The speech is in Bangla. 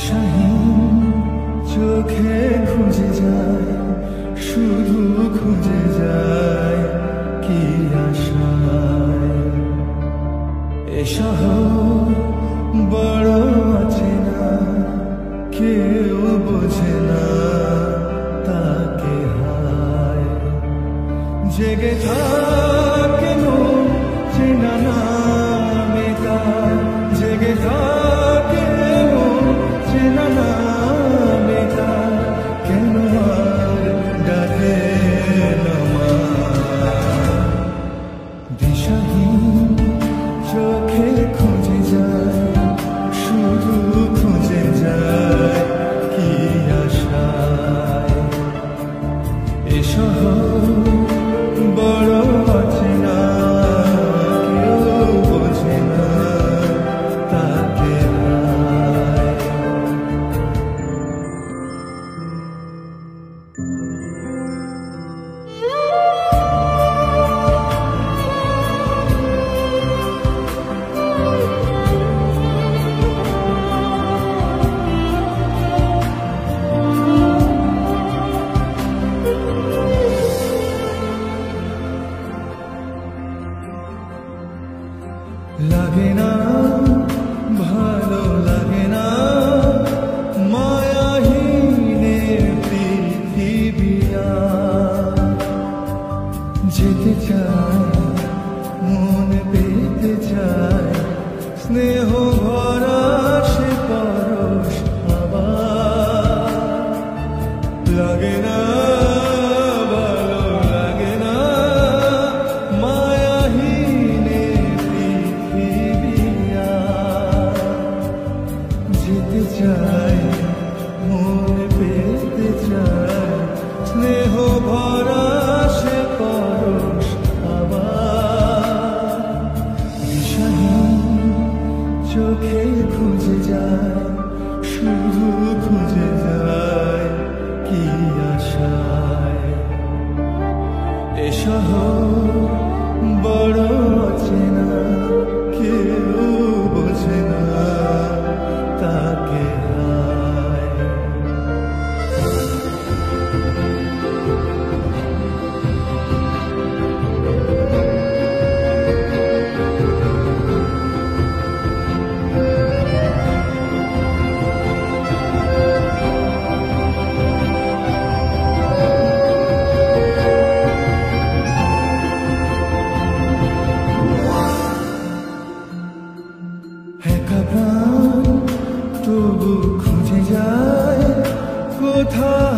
দিশাহীন চোখে খুঁজে যায়, শুধু খুঁজে যায় কি আশায়। এ শহর বড় অচেনা, কেউ বোঝে না তাকে হায়। জেগে থাকে মন চেনা নামে তার, জেগে থাকে মন চেনা নামে তার, কেন আর ডাকে না মা। দিশাহীন চোখে খুঁজে যায়, শুধু খুঁজে যায় কি আশায়। এ শহর বড় অচেনা, কেউ বোঝে না তাকে হায়। লাগে না ভালো লাগে না মায়াহীনে পৃথিবী, যেতে চায় মন পেতে চায়, স্নেহ ভরা সে পরশ আবার। লাগে না ভালো লাগে না মায়াহীনে পৃথিবী, যেতে চায় মন পেতে চায়, স্নেহ ভরা সে পরশ আবার। দিশাহীন চোখে খুঁজে যায়, শুধু খুঁজে যায় কি আশায়। এ শহর বড় অচেনা, কেউ বোঝে না তাকে হায়। একা প্রাণ তবু খুঁজে যায় কোথায়